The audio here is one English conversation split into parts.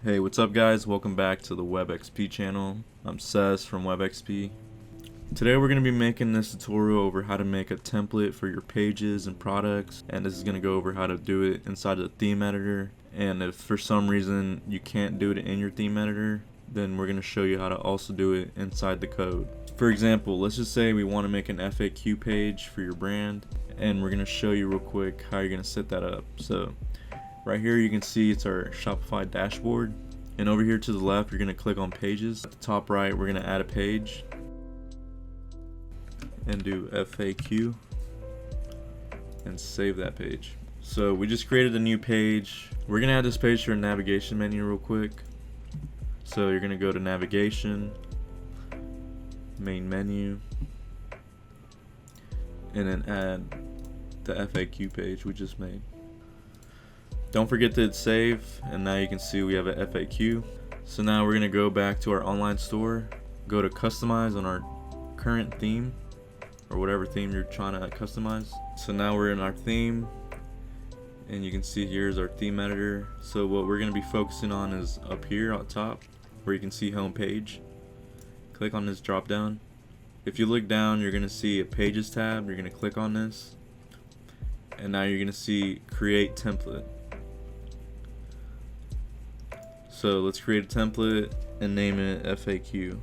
Hey, what's up guys? Welcome back to the WebXP channel. I'm Sess from WebXP. Today we're going to be making this tutorial over how to make a template for your pages and products, and this is going to go over how to do it inside of the theme editor. And if for some reason you can't do it in your theme editor, then we're going to show you how to also do it inside the code. For example, let's just say we want to make an FAQ page for your brand, and we're going to show you real quick how you're going to set that up. So right here you can see it's our Shopify dashboard, and over here to the left you're going to click on pages. At the top right we're going to add a page and do FAQ and save that page. So we just created a new page. We're going to add this page to our navigation menu real quick. So you're going to go to navigation, main menu, and then add the FAQ page we just made. Don't forget to hit save, and now you can see we have an FAQ. So now we're going to go back to our online store, go to customize on our current theme or whatever theme you're trying to customize. So now we're in our theme, and you can see here's our theme editor. So what we're going to be focusing on is up here on top where you can see home page. Click on this drop down. If you look down, you're going to see a pages tab. You're going to click on this, and now you're going to see create template. So let's create a template and name it FAQ.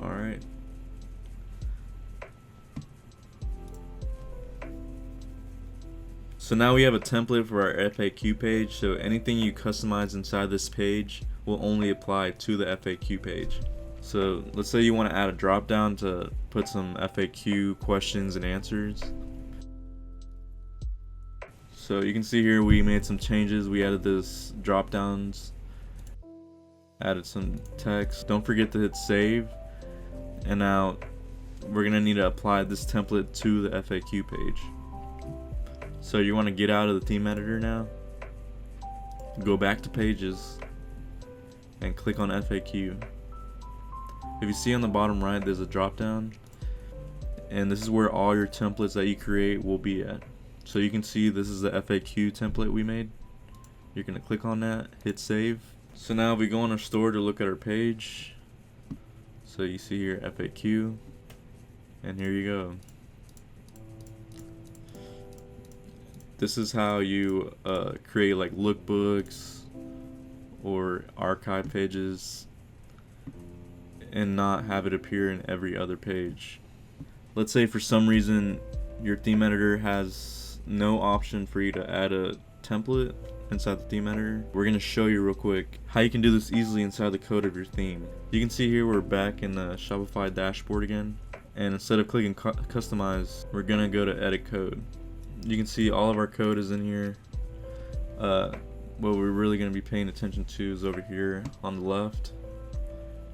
Alright. So now we have a template for our FAQ page, so anything you customize inside this page will only apply to the FAQ page. So let's say you want to add a drop down to put some FAQ questions and answers. So you can see here we made some changes. We added this drop downs, added some text. Don't forget to hit save. And now we're gonna need to apply this template to the FAQ page. So you want to get out of the theme editor now, go back to pages, and click on FAQ. If you see on the bottom right, there's a drop down, and this is where all your templates that you create will be at. So you can see this is the FAQ template we made. You're going to click on that, hit save. So now we go on our store to look at our page. So you see here FAQ, and here you go. This is how you create like lookbooks or archive pages and not have it appear in every other page. Let's say for some reason your theme editor has no option for you to add a template inside the theme editor. We're going to show you real quick how you can do this easily inside the code of your theme. You can see here we're back in the Shopify dashboard again, and instead of clicking customize, we're going to go to edit code. You can see all of our code is in here. What we're really going to be paying attention to is over here on the left.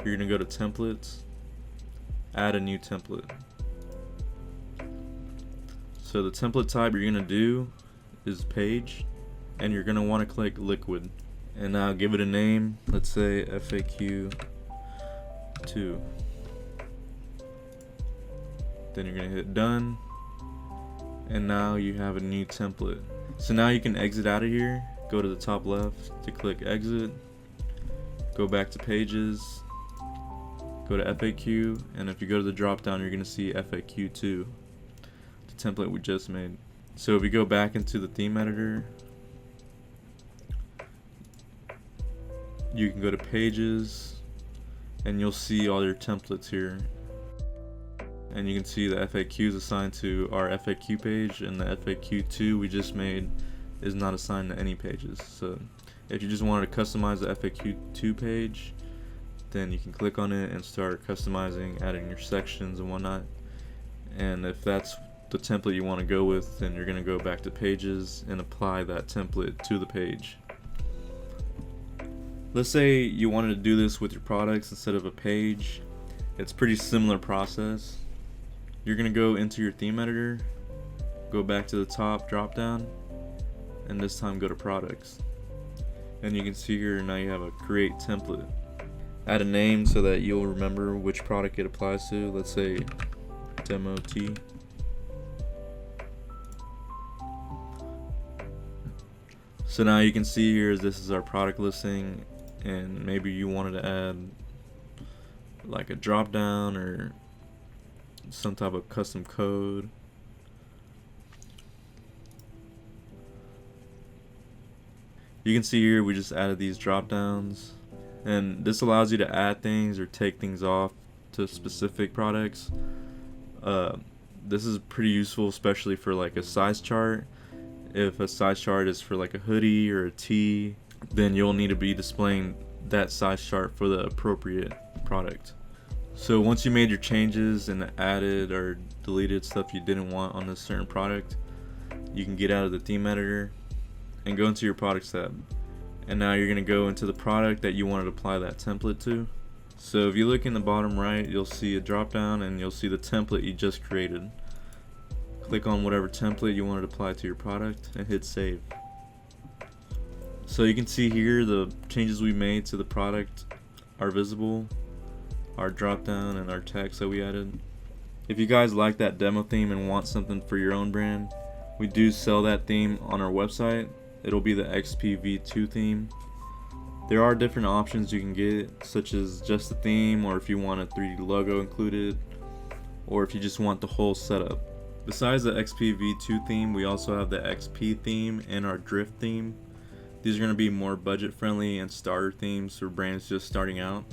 You're going to go to templates, add a new template. So the template type you're going to do is page, and you're going to want to click liquid, and now give it a name. Let's say FAQ 2. Then you're going to hit done, and now you have a new template. So now you can exit out of here, go to the top left to click exit, go back to pages, go to FAQ, and if you go to the drop down you're going to see FAQ 2, the template we just made. So if we go back into the theme editor, you can go to pages, and you'll see all your templates here, and you can see the FAQs assigned to our FAQ page, and the FAQ 2 we just made is not assigned to any pages. So if you just wanted to customize the FAQ 2 page, then you can click on it and start customizing, adding your sections and whatnot. And if that's the template you want to go with, then you're going to go back to pages and apply that template to the page. Let's say you wanted to do this with your products instead of a page. It's a pretty similar process. You're going to go into your theme editor, go back to the top drop down, and this time go to products. And you can see here now you have a create template. Add a name so that you'll remember which product it applies to. Let's say demo T. So now you can see here, this is our product listing, and maybe you wanted to add like a drop down or some type of custom code. You can see here we just added these drop downs, and this allows you to add things or take things off to specific products. This is pretty useful, especially for like a size chart. If a size chart is for like a hoodie or a tee, then you'll need to be displaying that size chart for the appropriate product. So once you made your changes and added or deleted stuff you didn't want on this certain product, you can get out of the theme editor and go into your products tab. And now you're going to go into the product that you want to apply that template to. So if you look in the bottom right, you'll see a drop down and you'll see the template you just created. Click on whatever template you want to apply to your product and hit save. So you can see here the changes we made to the product are visible, our drop down and our text that we added. If you guys like that demo theme and want something for your own brand, we do sell that theme on our website. It'll be the XPV2 theme. There are different options you can get, such as just the theme, or if you want a 3D logo included, or if you just want the whole setup. Besides the XPV2 theme, we also have the XP theme and our drift theme. These are going to be more budget friendly and starter themes for brands just starting out.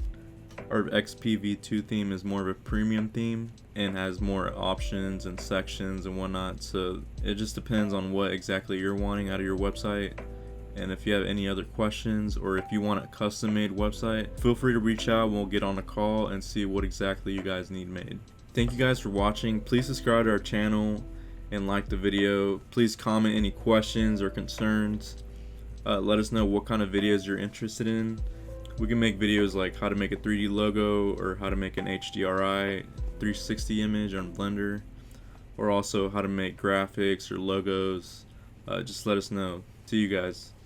Our XPV2 theme is more of a premium theme and has more options and sections and whatnot, so it just depends on what exactly you're wanting out of your website. And if you have any other questions, or if you want a custom made website, feel free to reach out and we'll get on a call and see what exactly you guys need made. Thank you guys for watching. Please subscribe to our channel and like the video. Please comment any questions or concerns. Let us know what kind of videos you're interested in. We can make videos like how to make a 3D logo, or how to make an HDRI 360 image on Blender, or also how to make graphics or logos. Just let us know. See you guys.